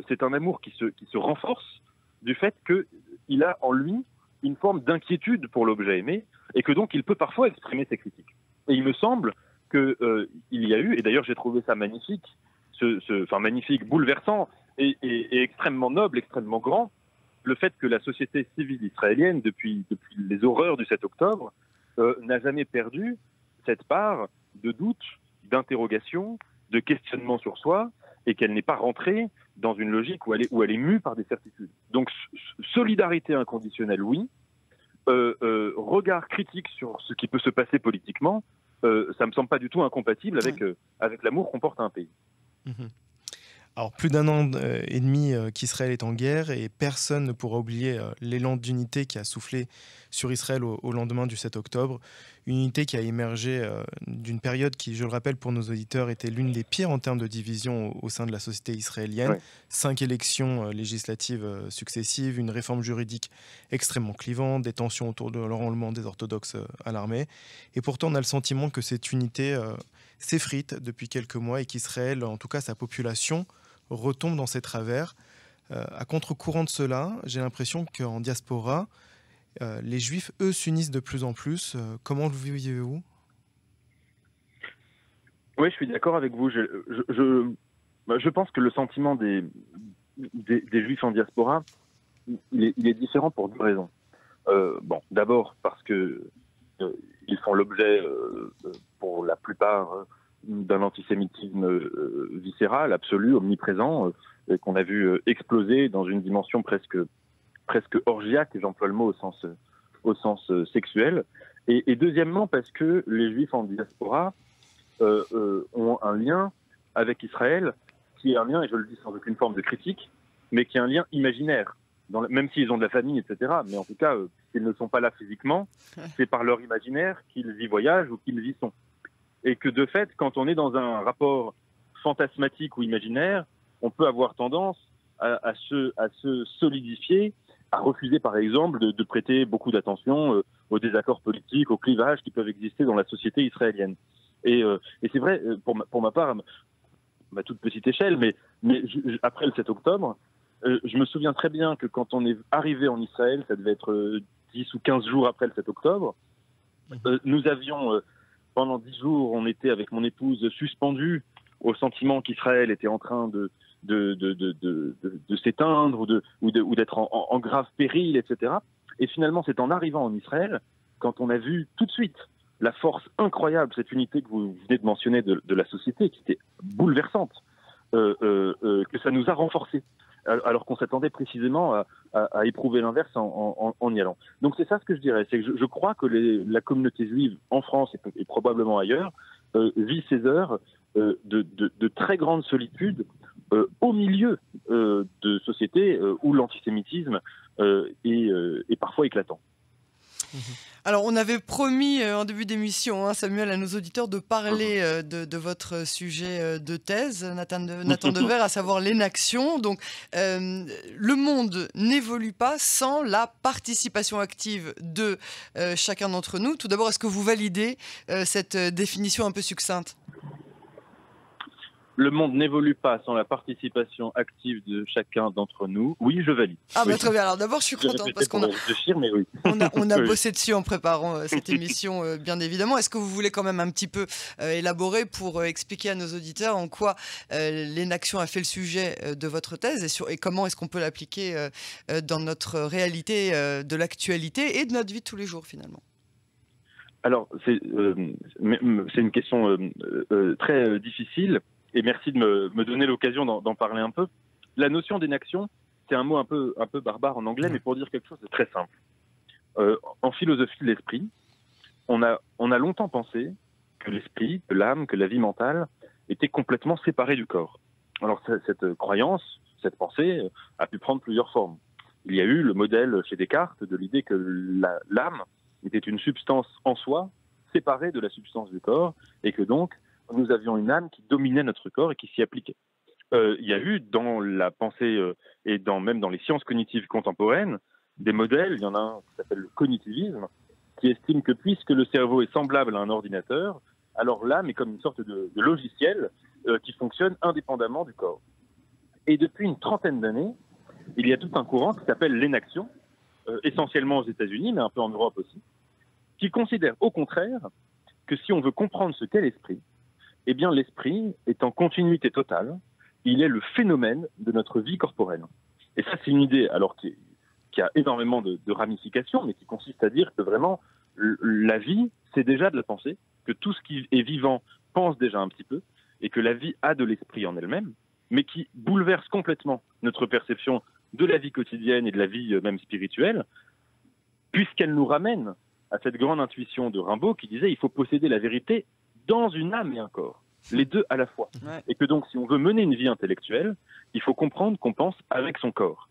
c'est un amour qui se renforce du fait qu'il a en lui une forme d'inquiétude pour l'objet aimé, et que donc il peut parfois exprimer ses critiques. Et il me semble qu'il y a eu, et d'ailleurs j'ai trouvé ça magnifique, magnifique, bouleversant, et extrêmement noble, extrêmement grand, le fait que la société civile israélienne, depuis les horreurs du 7 octobre, n'a jamais perdu cette part de doute, d'interrogation, de questionnement sur soi, et qu'elle n'est pas rentrée dans une logique où elle est mue par des certitudes. Donc, solidarité inconditionnelle, oui. Regard critique sur ce qui peut se passer politiquement, ça me semble pas du tout incompatible avec l'amour qu'on porte à un pays. Alors, plus d'un an et demi qu'Israël est en guerre, et personne ne pourra oublier l'élan d'unité qui a soufflé sur Israël au lendemain du 7 octobre. Une unité qui a émergé d'une période qui, je le rappelle pour nos auditeurs, était l'une des pires en termes de division au sein de la société israélienne. Ouais. 5 élections législatives successives, une réforme juridique extrêmement clivante, des tensions autour de l'enrôlement des orthodoxes à l'armée. Et pourtant, on a le sentiment que cette unité s'effrite depuis quelques mois et qu'Israël, en tout cas sa population, retombe dans ses travers. À contre-courant de cela, j'ai l'impression qu'en diaspora, les Juifs, eux, s'unissent de plus en plus. Comment le vivez-vous ? Oui, je suis d'accord avec vous. Je pense que le sentiment des Juifs en diaspora, il est différent pour deux raisons. D'abord parce que ils font l'objet, pour la plupart, d'un antisémitisme viscéral, absolu, omniprésent, qu'on a vu exploser dans une dimension presque orgiaque, j'emploie le mot au sens sexuel. Et deuxièmement, parce que les Juifs en diaspora ont un lien avec Israël, qui est un lien, et je le dis sans aucune forme de critique, mais qui est un lien imaginaire, même s'ils ont de la famille, etc. Mais en tout cas, s'ils ne sont pas là physiquement, c'est par leur imaginaire qu'ils y voyagent ou qu'ils y sont. Et que de fait, quand on est dans un rapport fantasmatique ou imaginaire, on peut avoir tendance à se solidifier, à refuser par exemple de prêter beaucoup d'attention aux désaccords politiques, aux clivages qui peuvent exister dans la société israélienne. Et c'est vrai, pour ma part, à ma toute petite échelle, mais après le 7 octobre, je me souviens très bien que quand on est arrivé en Israël, ça devait être 10 ou 15 jours après le 7 octobre, nous avions, pendant 10 jours, on était avec mon épouse suspendus au sentiment qu'Israël était en train de s'éteindre ou d'être en grave péril, etc. Et finalement, c'est en arrivant en Israël, quand on a vu tout de suite la force incroyable, cette unité que vous venez de mentionner de la société, qui était bouleversante, que ça nous a renforcés, alors qu'on s'attendait précisément à éprouver l'inverse en y allant. Donc c'est ça ce que je dirais, c'est que je crois que la communauté juive en France et probablement ailleurs vit ces heures de très grande solitude au milieu de sociétés où l'antisémitisme est parfois éclatant. Alors, on avait promis en début d'émission, Samuel, à nos auditeurs de parler de votre sujet de thèse, Nathan Dever, à savoir l'inaction. Donc, le monde n'évolue pas sans la participation active de chacun d'entre nous. Tout d'abord, est-ce que vous validez cette définition un peu succincte ? Le monde n'évolue pas sans la participation active de chacun d'entre nous. Oui, je valide. Ah bah oui. Très bien. Alors d'abord, je suis contente parce qu'on a réfléchir, mais oui. on a bossé dessus en préparant cette émission, bien évidemment. Est-ce que vous voulez quand même un petit peu élaborer pour expliquer à nos auditeurs en quoi l'inaction a fait le sujet de votre thèse et comment est-ce qu'on peut l'appliquer dans notre réalité de l'actualité et de notre vie de tous les jours finalement? Alors, c'est une question très difficile. Et merci de me donner l'occasion d'en parler un peu. La notion d'inaction, c'est un mot un peu barbare en anglais, mais pour dire quelque chose de très simple. En philosophie de l'esprit, on a longtemps pensé que l'esprit, que l'âme, que la vie mentale étaient complètement séparés du corps. Alors cette croyance, cette pensée a pu prendre plusieurs formes. Il y a eu le modèle chez Descartes de l'idée que l'âme était une substance en soi, séparée de la substance du corps, et que donc nous avions une âme qui dominait notre corps et qui s'y appliquait. Il y a eu dans la pensée et même dans les sciences cognitives contemporaines des modèles, il y en a un qui s'appelle le cognitivisme, qui estime que puisque le cerveau est semblable à un ordinateur, alors l'âme est comme une sorte de logiciel qui fonctionne indépendamment du corps. Et depuis une trentaine d'années, il y a tout un courant qui s'appelle l'inaction, essentiellement aux États-Unis, mais un peu en Europe aussi, qui considère au contraire que si on veut comprendre ce qu'est l'esprit, eh bien, l'esprit est en continuité totale. Il est le phénomène de notre vie corporelle. Et ça, c'est une idée, alors qui a énormément de ramifications, mais qui consiste à dire que vraiment, la vie, c'est déjà de la pensée, que tout ce qui est vivant pense déjà un petit peu, et que la vie a de l'esprit en elle-même, mais qui bouleverse complètement notre perception de la vie quotidienne et de la vie même spirituelle, puisqu'elle nous ramène à cette grande intuition de Rimbaud qui disait « il faut posséder la vérité » dans une âme et un corps, les deux à la fois. Ouais. Et que donc, si on veut mener une vie intellectuelle, il faut comprendre qu'on pense avec son corps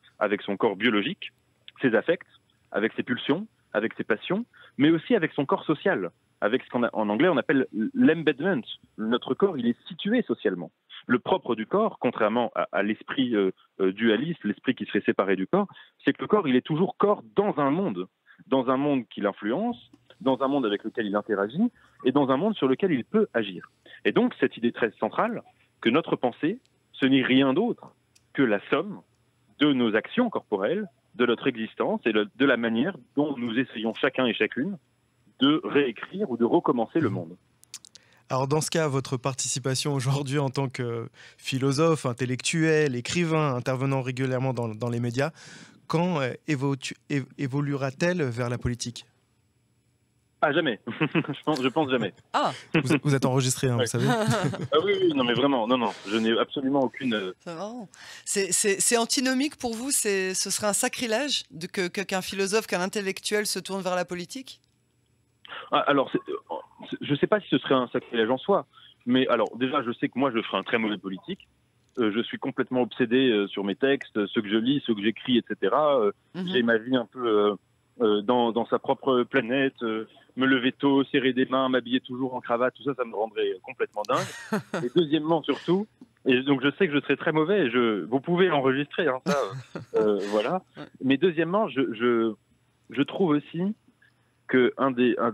biologique, ses affects, avec ses pulsions, avec ses passions, mais aussi avec son corps social, avec ce qu'en anglais on appelle l'embedment. Notre corps, il est situé socialement. Le propre du corps, contrairement à l'esprit dualiste, l'esprit qui serait séparé du corps, c'est que le corps, il est toujours corps dans un monde qui l'influence, dans un monde avec lequel il interagit, et dans un monde sur lequel il peut agir. Et donc, cette idée très centrale, que notre pensée, ce n'est rien d'autre que la somme de nos actions corporelles, de notre existence et de la manière dont nous essayons chacun et chacune de réécrire ou de recommencer le monde. Alors dans ce cas, votre participation aujourd'hui en tant que philosophe, intellectuel, écrivain, intervenant régulièrement dans les médias, quand évoluera-t-elle vers la politique ? Ah, jamais. je pense jamais. Ah. Vous êtes enregistré, vous savez. Ah oui, non, mais vraiment, non, je n'ai absolument aucune... C'est marrant. C'est antinomique pour vous, ce serait un sacrilège qu'un philosophe, qu'un intellectuel se tourne vers la politique ? Alors, je ne sais pas si ce serait un sacrilège en soi, Mais alors, déjà, je sais que moi, je ferai un très mauvais politique. Je suis complètement obsédé sur mes textes, ceux que je lis, ceux que j'écris, etc. J'ai ma vie un peu dans sa propre planète. Me lever tôt, serrer des mains, m'habiller toujours en cravate, tout ça, ça me rendrait complètement dingue. Et deuxièmement, surtout, et donc je sais que je serai très mauvais, vous pouvez enregistrer, hein, ça, voilà. Mais deuxièmement, je trouve aussi que un des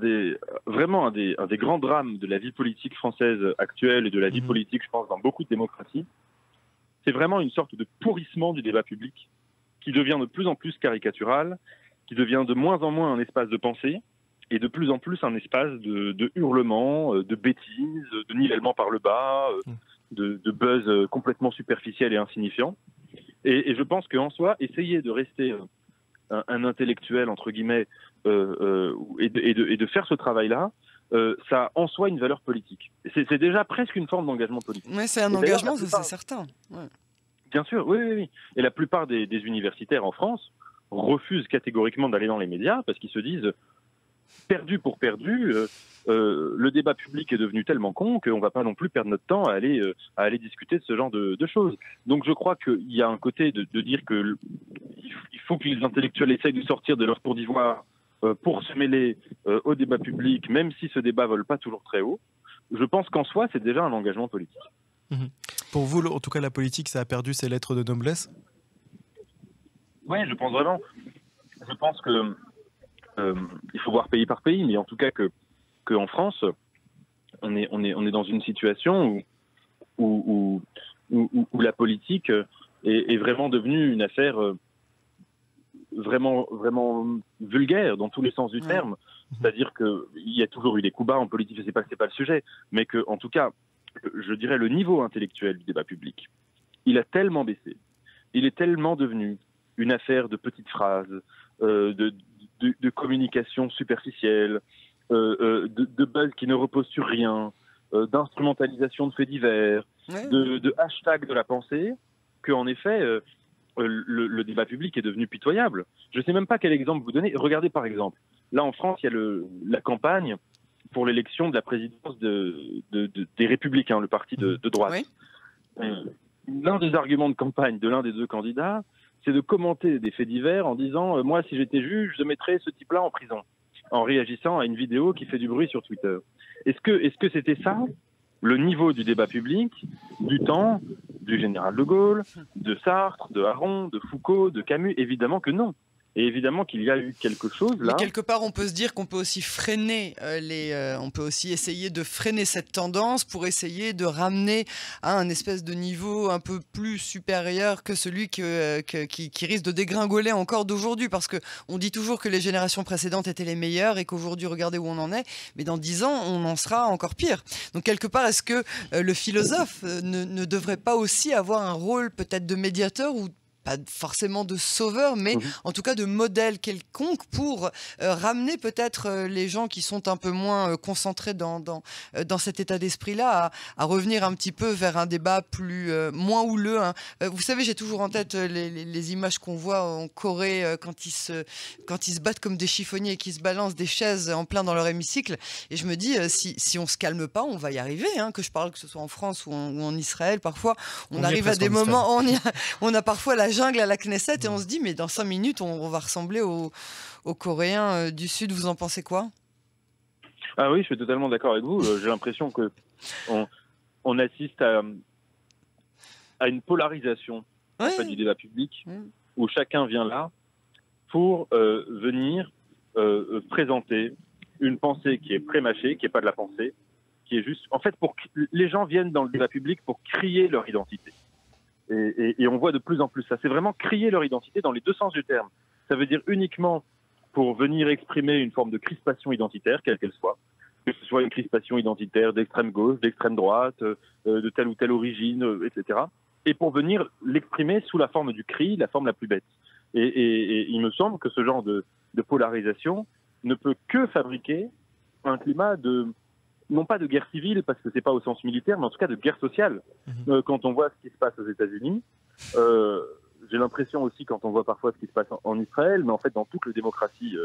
grands drames de la vie politique française actuelle et de la vie politique, je pense, dans beaucoup de démocraties, c'est vraiment une sorte de pourrissement du débat public qui devient de plus en plus caricatural, qui devient de moins en moins un espace de pensée et de plus en plus un espace de hurlement, de bêtises, de nivellement par le bas, de buzz complètement superficiel et insignifiant. Et je pense qu'en soi, essayer de rester un intellectuel, entre guillemets, et de faire ce travail-là, ça a en soi une valeur politique. C'est déjà presque une forme d'engagement politique. Oui, c'est un engagement, c'est certain. Ouais. Bien sûr, oui. Et la plupart des universitaires en France refusent catégoriquement d'aller dans les médias parce qu'ils se disent, perdu pour perdu, le débat public est devenu tellement con qu'on ne va pas non plus perdre notre temps à aller discuter de ce genre de choses. Donc je crois qu'il y a un côté de dire qu'il faut que les intellectuels essayent de sortir de leur tour d'ivoire pour se mêler au débat public, même si ce débat ne vole pas toujours très haut. Je pense qu'en soi, c'est déjà un engagement politique. Pour vous, en tout cas, la politique, ça a perdu ses lettres de noblesse? Oui, je pense vraiment. Je pense que il faut voir pays par pays, mais en tout cas qu'en France, on est dans une situation où la politique est vraiment devenue une affaire vraiment vulgaire dans tous les sens du terme. C'est-à-dire qu'il y a toujours eu des coups bas en politique, je ne sais pas que c'est pas le sujet, mais que, en tout cas, je dirais le niveau intellectuel du débat public, il a tellement baissé, il est tellement devenu une affaire de petites phrases, de communication superficielle, de buzz qui ne repose sur rien, d'instrumentalisation de faits divers, de hashtag de la pensée, qu'en effet, le débat public est devenu pitoyable. Je ne sais même pas quel exemple vous donner. Regardez par exemple, là en France, il y a la campagne pour l'élection de la présidence des Républicains, le parti de droite. Oui. L'un des arguments de campagne de l'un des deux candidats, c'est de commenter des faits divers en disant moi, si j'étais juge, je mettrais ce type-là en prison, en réagissant à une vidéo qui fait du bruit sur Twitter. Est-ce que c'était ça, le niveau du débat public, du temps, du général de Gaulle, de Sartre, de Aron, de Foucault, de Camus? Évidemment que non. Et évidemment qu'il y a eu quelque chose là. Mais quelque part, on peut se dire qu'on peut aussi freiner on peut aussi essayer de freiner cette tendance pour essayer de ramener à un espèce de niveau un peu plus supérieur que celui qui risque de dégringoler encore d'aujourd'hui. Parce que on dit toujours que les générations précédentes étaient les meilleures et qu'aujourd'hui, regardez où on en est. Mais dans 10 ans, on en sera encore pire. Donc quelque part, est-ce que le philosophe ne devrait pas aussi avoir un rôle peut-être de médiateur ou pas forcément de sauveur, mais en tout cas de modèle quelconque pour ramener peut-être les gens qui sont un peu moins concentrés dans cet état d'esprit-là à revenir un petit peu vers un débat moins houleux. Hein. Vous savez, j'ai toujours en tête les images qu'on voit en Corée quand ils se battent comme des chiffonniers et qu'ils se balancent des chaises en plein dans leur hémicycle. Et je me dis, si on se calme pas, on va y arriver. Hein, que ce soit en France ou en Israël, parfois, on arrive à des moments, on a parfois la jungle à la Knesset et on se dit mais dans 5 minutes on va ressembler aux Coréens du Sud. Vous en pensez quoi? Ah oui, je suis totalement d'accord avec vous. J'ai l'impression que on assiste à une polarisation en fait, du débat public où chacun vient là pour venir présenter une pensée qui est prémâchée, qui n'est pas de la pensée, qui est juste en fait pour que les gens viennent dans le débat public pour crier leur identité. Et on voit de plus en plus ça. C'est vraiment crier leur identité dans les deux sens du terme. Ça veut dire uniquement pour venir exprimer une forme de crispation identitaire, quelle qu'elle soit. Que ce soit une crispation identitaire d'extrême gauche, d'extrême droite, de telle ou telle origine, etc. Et pour venir l'exprimer sous la forme du cri, la forme la plus bête. Et il me semble que ce genre de polarisation ne peut que fabriquer un climat non pas de guerre civile, parce que c'est pas au sens militaire, mais en tout cas de guerre sociale. Quand on voit ce qui se passe aux États-Unis, j'ai l'impression aussi, quand on voit parfois ce qui se passe en Israël, mais en fait dans toute la démocratie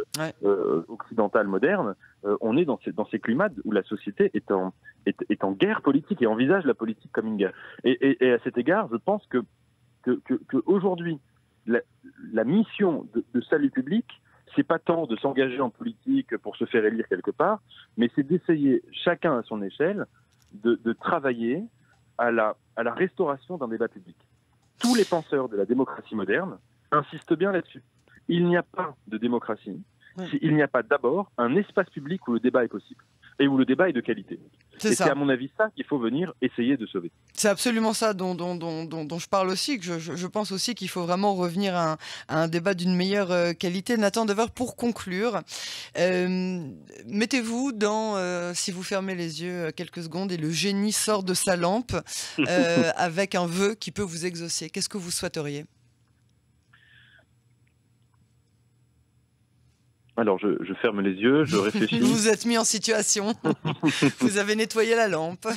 occidentale moderne, on est dans ces climats où la société est en guerre politique et envisage la politique comme une guerre. Et à cet égard, je pense que aujourd'hui, la mission de salut public, c'est pas tant de s'engager en politique pour se faire élire quelque part, mais c'est d'essayer, chacun à son échelle, de travailler à la restauration d'un débat public. Tous les penseurs de la démocratie moderne insistent bien là-dessus. Il n'y a pas de démocratie s'il n'y a pas d'abord un espace public où le débat est possible et où le débat est de qualité. Et c'est à mon avis ça qu'il faut venir essayer de sauver. C'est absolument ça dont je parle aussi, que je pense aussi qu'il faut vraiment revenir à un débat d'une meilleure qualité. Nathan Dever, pour conclure, mettez-vous dans, si vous fermez les yeux quelques secondes et le génie sort de sa lampe avec un vœu qui peut vous exaucer. Qu'est-ce que vous souhaiteriez ? Alors, je ferme les yeux, je réfléchis. Vous vous êtes mis en situation. Vous avez nettoyé la lampe.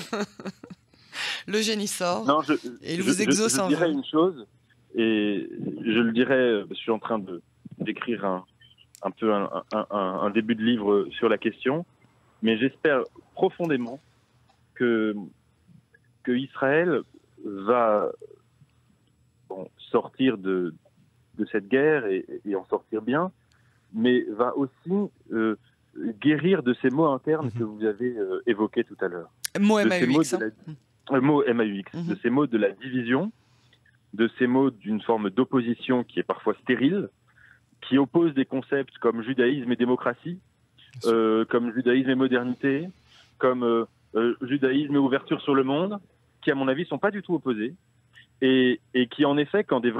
Le génie sort. Non, et il vous exauce un vœu. Je dirais une chose, et je le dirais, parce que je suis en train d'écrire un peu un début de livre sur la question, mais j'espère profondément que Israël va sortir de cette guerre et en sortir bien, mais va aussi guérir de ces mots internes que vous avez évoqués tout à l'heure. Mots MAUX. Mots MAUX, de ces mots de la division, de ces mots d'une forme d'opposition qui est parfois stérile, qui oppose des concepts comme judaïsme et démocratie, comme judaïsme et modernité, comme judaïsme et ouverture sur le monde, qui à mon avis ne sont pas du tout opposés, et qui en effet, quand des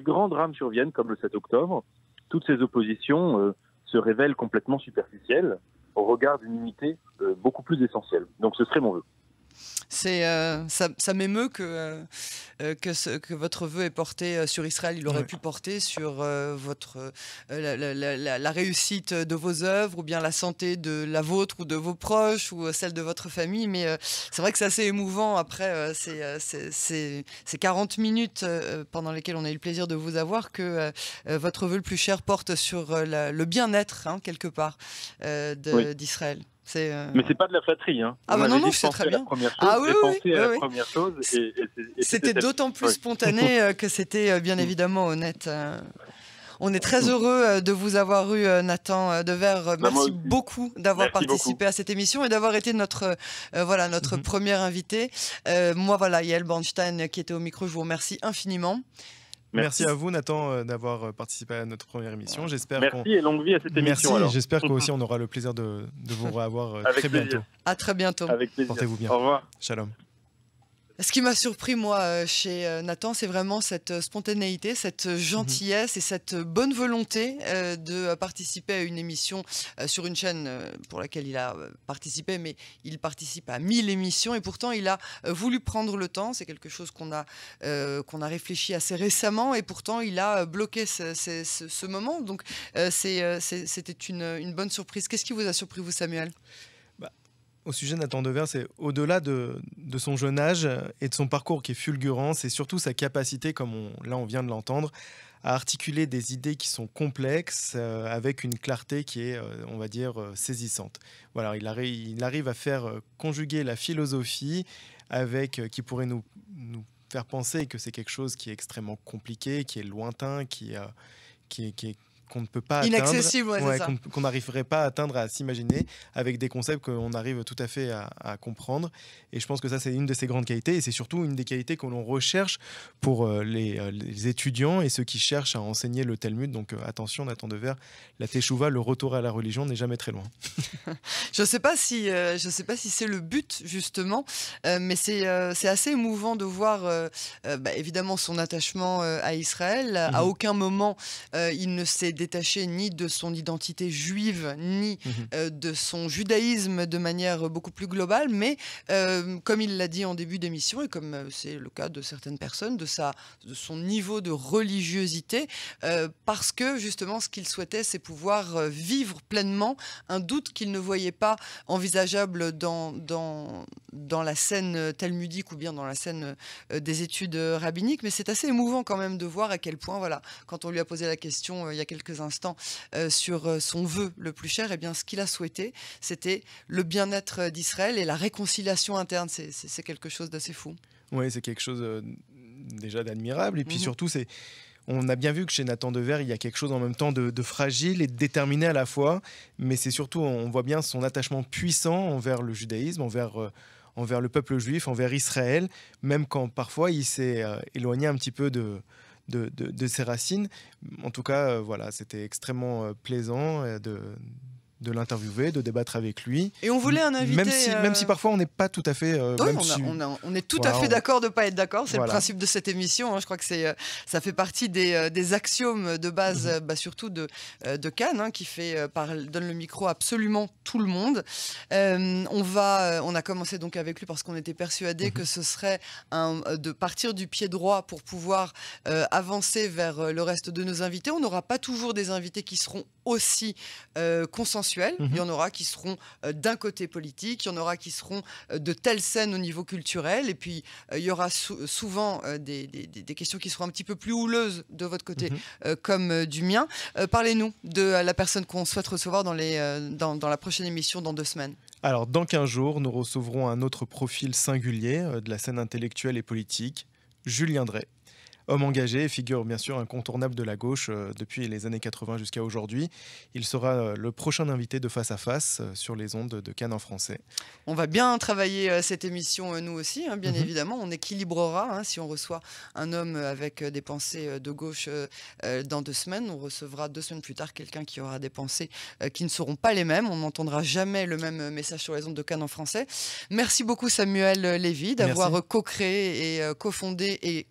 grands drames surviennent, comme le 7 octobre, toutes ces oppositions se révèlent complètement superficielles au regard d'une unité beaucoup plus essentielle. Donc ce serait mon vœu. Ça m'émeut que votre vœu est porté sur Israël. Il aurait pu porter sur la réussite de vos œuvres, ou bien la santé de la vôtre ou de vos proches, ou celle de votre famille. Mais c'est vrai que c'est assez émouvant après ces 40 minutes pendant lesquelles on a eu le plaisir de vous avoir, que votre vœu le plus cher porte sur le bien-être, quelque part, d'Israël. Mais c'est pas de la flatterie, hein. Ah bah non, c'est très bien. Première chose, c'était d'autant plus spontané que c'était bien évidemment honnête. On est très heureux de vous avoir eu, Nathan Dever. Merci beaucoup d'avoir participé à cette émission et d'avoir été notre premier invité. Moi, Yael Bornstein qui était au micro, je vous remercie infiniment. Merci à vous, Nathan, d'avoir participé à notre première émission. Merci et longue vie à cette émission. Merci, j'espère qu'aussi on aura le plaisir de vous revoir très bientôt. À très bientôt. Avec plaisir. Portez-vous bien. Au revoir. Shalom. Ce qui m'a surpris, moi, chez Nathan, c'est vraiment cette spontanéité, cette gentillesse et cette bonne volonté de participer à une émission sur une chaîne pour laquelle il a participé, mais il participe à 1000 émissions et pourtant il a voulu prendre le temps. C'est quelque chose qu'on a réfléchi assez récemment et pourtant il a bloqué ce moment. Donc c'était une bonne surprise. Qu'est-ce qui vous a surpris, vous, Samuel ? Au sujet de Nathan Dever, c'est au-delà de son jeune âge et de son parcours qui est fulgurant, c'est surtout sa capacité, comme on vient de l'entendre, à articuler des idées qui sont complexes avec une clarté qui est, on va dire, saisissante. Voilà, il arrive à faire conjuguer la philosophie qui pourrait nous faire penser que c'est quelque chose qui est extrêmement compliqué, qui est lointain, qui est qu'on ne peut pas inaccessible, atteindre, qu'on n'arriverait pas à atteindre, à s'imaginer, avec des concepts qu'on arrive tout à fait à comprendre. Et je pense que ça, c'est une de ses grandes qualités, et c'est surtout une des qualités que l'on recherche pour les étudiants et ceux qui cherchent à enseigner le Talmud. Donc attention, Nathan Dever, la teshuva, le retour à la religion, n'est jamais très loin. Je ne sais pas si c'est le but, justement, mais c'est assez émouvant de voir évidemment son attachement à Israël. À aucun moment il ne s'est détaché ni de son identité juive, ni de son judaïsme de manière beaucoup plus globale, mais comme il l'a dit en début d'émission, et comme c'est le cas de certaines personnes, de son niveau de religiosité, parce que justement ce qu'il souhaitait, c'est pouvoir vivre pleinement un doute qu'il ne voyait pas envisageable dans la scène talmudique ou bien dans la scène des études rabbiniques, mais c'est assez émouvant quand même de voir à quel point, voilà, quand on lui a posé la question il y a quelques instants sur son vœu le plus cher, eh bien, ce qu'il a souhaité, c'était le bien-être d'Israël et la réconciliation interne. C'est quelque chose d'assez fou. Oui, c'est quelque chose déjà d'admirable, et puis surtout, on a bien vu que chez Nathan Dever, il y a quelque chose en même temps de fragile et de déterminé à la fois, mais c'est surtout, on voit bien son attachement puissant envers le judaïsme, envers le peuple juif, envers Israël, même quand parfois il s'est éloigné un petit peu de ses racines. En tout cas, voilà, c'était extrêmement plaisant de l'interviewer, de débattre avec lui. Et on voulait un invité... Même si parfois on n'est pas tout à fait... oui, on est tout à fait d'accord de ne pas être d'accord. C'est le principe de cette émission. Hein. Je crois que ça fait partie des axiomes de base, surtout de Cannes, qui donne le micro à absolument tout le monde. On a commencé donc avec lui parce qu'on était persuadé que ce serait de partir du pied droit pour pouvoir avancer vers le reste de nos invités. On n'aura pas toujours des invités qui seront aussi consensuels. Il y en aura qui seront d'un côté politique, il y en aura qui seront de telle scène au niveau culturel, et puis il y aura souvent des questions qui seront un petit peu plus houleuses de votre côté comme du mien. Parlez-nous de la personne qu'on souhaite recevoir dans la prochaine émission dans 2 semaines. Alors, dans 15 jours, nous recevrons un autre profil singulier de la scène intellectuelle et politique, Julien Drey. Homme engagé et figure bien sûr incontournable de la gauche depuis les années 80 jusqu'à aujourd'hui. Il sera le prochain invité de Face à Face sur les ondes de Cannes en français. On va bien travailler cette émission nous aussi, bien évidemment. On équilibrera, si on reçoit un homme avec des pensées de gauche dans 2 semaines. On recevra 2 semaines plus tard quelqu'un qui aura des pensées qui ne seront pas les mêmes. On n'entendra jamais le même message sur les ondes de Cannes en français. Merci beaucoup Samuel Lévy d'avoir co-créé et cofondé et